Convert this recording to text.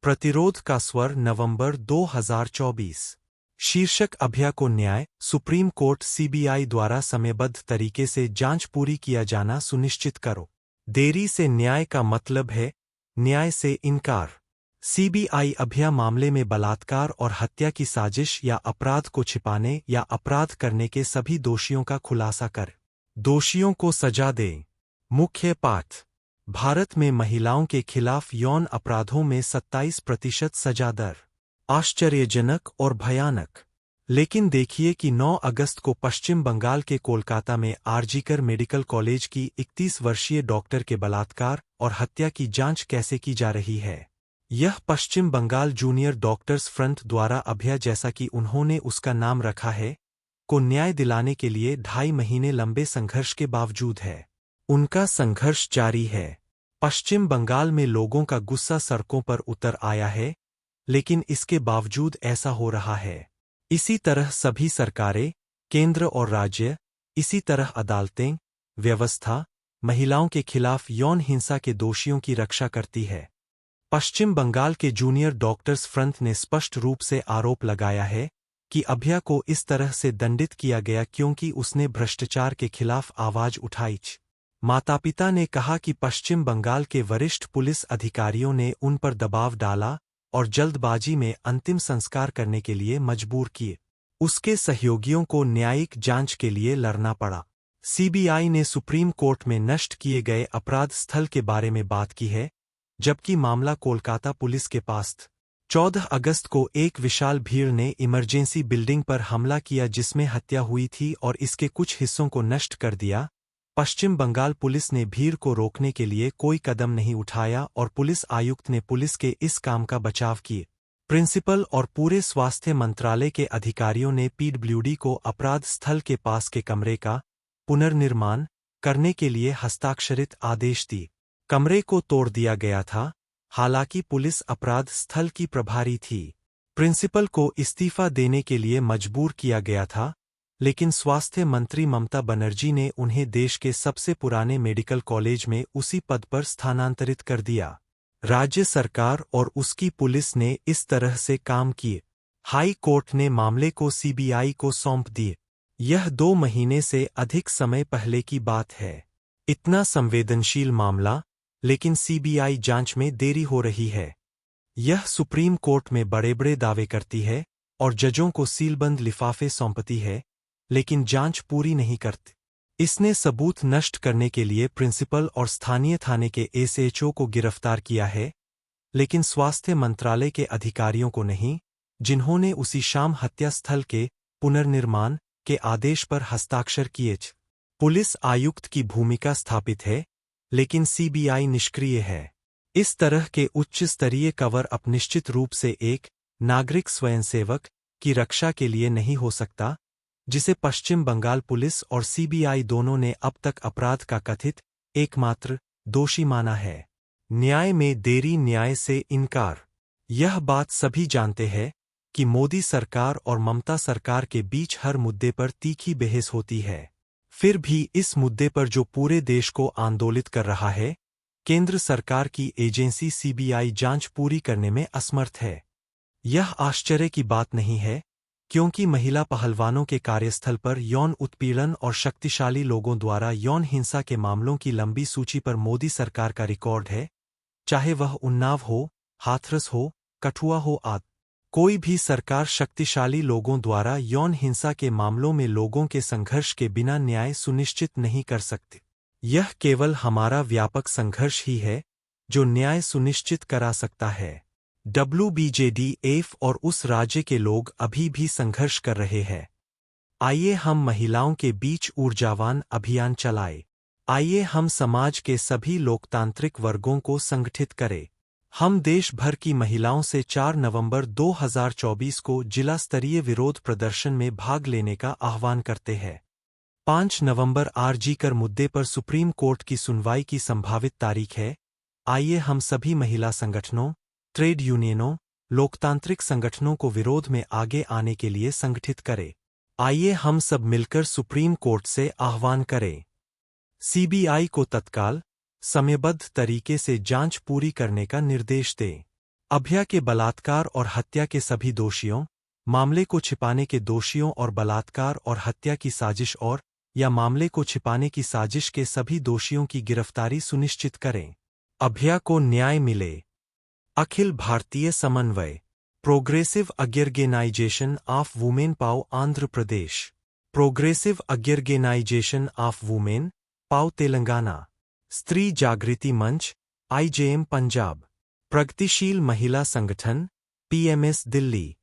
प्रतिरोध का स्वर नवंबर 2024। शीर्षक अभया को न्याय, सुप्रीम कोर्ट सीबीआई द्वारा समयबद्ध तरीके से जांच पूरी किया जाना सुनिश्चित करो। देरी से न्याय का मतलब है न्याय से इनकार। सीबीआई अभया मामले में बलात्कार और हत्या की साजिश या अपराध को छिपाने या अपराध करने के सभी दोषियों का खुलासा कर दोषियों को सजा दे। मुख्य पाठ। भारत में महिलाओं के खिलाफ यौन अपराधों में 27% सजा दर। आश्चर्यजनक और भयानक। लेकिन देखिए कि 9 अगस्त को पश्चिम बंगाल के कोलकाता में आरजीकर मेडिकल कॉलेज की 31 वर्षीय डॉक्टर के बलात्कार और हत्या की जांच कैसे की जा रही है। यह पश्चिम बंगाल जूनियर डॉक्टर्स फ्रंट द्वारा अभया, जैसा कि उन्होंने उसका नाम रखा है, को न्याय दिलाने के लिए 2.5 महीने लंबे संघर्ष के बावजूद है। उनका संघर्ष जारी है। पश्चिम बंगाल में लोगों का गुस्सा सड़कों पर उतर आया है, लेकिन इसके बावजूद ऐसा हो रहा है। इसी तरह सभी सरकारें, केंद्र और राज्य, इसी तरह अदालतें, व्यवस्था, महिलाओं के खिलाफ यौन हिंसा के दोषियों की रक्षा करती है। पश्चिम बंगाल के जूनियर डॉक्टर्स फ्रंट ने स्पष्ट रूप से आरोप लगाया है कि अभया को इस तरह से दंडित किया गया क्योंकि उसने भ्रष्टाचार के खिलाफ आवाज उठाई। माता-पिता ने कहा कि पश्चिम बंगाल के वरिष्ठ पुलिस अधिकारियों ने उन पर दबाव डाला और जल्दबाजी में अंतिम संस्कार करने के लिए मजबूर किए। उसके सहयोगियों को न्यायिक जांच के लिए लड़ना पड़ा। सीबीआई ने सुप्रीम कोर्ट में नष्ट किए गए अपराध स्थल के बारे में बात की है, जबकि मामला कोलकाता पुलिस के पास था। 14 अगस्त को एक विशाल भीड़ ने इमरजेंसी बिल्डिंग पर हमला किया जिसमें हत्या हुई थी और इसके कुछ हिस्सों को नष्ट कर दिया। पश्चिम बंगाल पुलिस ने भीड़ को रोकने के लिए कोई कदम नहीं उठाया और पुलिस आयुक्त ने पुलिस के इस काम का बचाव किए। प्रिंसिपल और पूरे स्वास्थ्य मंत्रालय के अधिकारियों ने पीडब्ल्यूडी को अपराध स्थल के पास के कमरे का पुनर्निर्माण करने के लिए हस्ताक्षरित आदेश दिए। कमरे को तोड़ दिया गया था, हालांकि पुलिस अपराध स्थल की प्रभारी थी। प्रिंसिपल को इस्तीफा देने के लिए मजबूर किया गया था, लेकिन स्वास्थ्य मंत्री ममता बनर्जी ने उन्हें देश के सबसे पुराने मेडिकल कॉलेज में उसी पद पर स्थानांतरित कर दिया। राज्य सरकार और उसकी पुलिस ने इस तरह से काम किए। हाई कोर्ट ने मामले को सीबीआई को सौंप दिए। यह 2 महीने से अधिक समय पहले की बात है। इतना संवेदनशील मामला, लेकिन सीबीआई जांच में देरी हो रही है। यह सुप्रीम कोर्ट में बड़े-बड़े दावे करती है और जजों को सीलबंद लिफाफे सौंपती है, लेकिन जांच पूरी नहीं करती। इसने सबूत नष्ट करने के लिए प्रिंसिपल और स्थानीय थाने के एसएचओ को गिरफ्तार किया है, लेकिन स्वास्थ्य मंत्रालय के अधिकारियों को नहीं, जिन्होंने उसी शाम हत्या स्थल के पुनर्निर्माण के आदेश पर हस्ताक्षर किए। पुलिस आयुक्त की भूमिका स्थापित है, लेकिन सीबीआई निष्क्रिय है। इस तरह के उच्च स्तरीय कवर अप निश्चित रूप से एक नागरिक स्वयंसेवक की रक्षा के लिए नहीं हो सकता, जिसे पश्चिम बंगाल पुलिस और सीबीआई दोनों ने अब तक अपराध का कथित एकमात्र दोषी माना है। न्याय में देरी, न्याय से इनकार। यह बात सभी जानते हैं कि मोदी सरकार और ममता सरकार के बीच हर मुद्दे पर तीखी बहस होती है। फिर भी इस मुद्दे पर जो पूरे देश को आंदोलित कर रहा है, केंद्र सरकार की एजेंसी सीबीआई जांच पूरी करने में असमर्थ है। यह आश्चर्य की बात नहीं है, क्योंकि महिला पहलवानों के कार्यस्थल पर यौन उत्पीड़न और शक्तिशाली लोगों द्वारा यौन हिंसा के मामलों की लंबी सूची पर मोदी सरकार का रिकॉर्ड है, चाहे वह उन्नाव हो, हाथरस हो, कठुआ हो आदि। कोई भी सरकार शक्तिशाली लोगों द्वारा यौन हिंसा के मामलों में लोगों के संघर्ष के बिना न्याय सुनिश्चित नहीं कर सकती। यह केवल हमारा व्यापक संघर्ष ही है जो न्याय सुनिश्चित करा सकता है। WBJDF और उस राज्य के लोग अभी भी संघर्ष कर रहे हैं। आइए हम महिलाओं के बीच ऊर्जावान अभियान चलाएं। आइए हम समाज के सभी लोकतांत्रिक वर्गों को संगठित करें। हम देश भर की महिलाओं से 4 नवंबर 2024 को जिला स्तरीय विरोध प्रदर्शन में भाग लेने का आह्वान करते हैं। 5 नवंबर आरजीकर मुद्दे पर सुप्रीम कोर्ट की सुनवाई की संभावित तारीख है। आइए हम सभी महिला संगठनों, ट्रेड यूनियनों, लोकतांत्रिक संगठनों को विरोध में आगे आने के लिए संगठित करें। आइए हम सब मिलकर सुप्रीम कोर्ट से आह्वान करें। सीबीआई को तत्काल, समयबद्ध तरीके से जांच पूरी करने का निर्देश दें। अभया के बलात्कार और हत्या के सभी दोषियों, मामले को छिपाने के दोषियों और बलात्कार और हत्या की साजिश और या मामले को छिपाने की साजिश के सभी दोषियों की गिरफ्तारी सुनिश्चित करें। अभया को न्याय मिले। अखिल भारतीय समन्वय प्रोग्रेसिव ऑर्गेनाइजेशन ऑफ वुमेन पाओ Andhra Pradesh, progressive organisation of women पाओ तेलंगाना, स्त्री जागृति मंच IJM पंजाब, प्रगतिशील महिला संगठन PMS दिल्ली।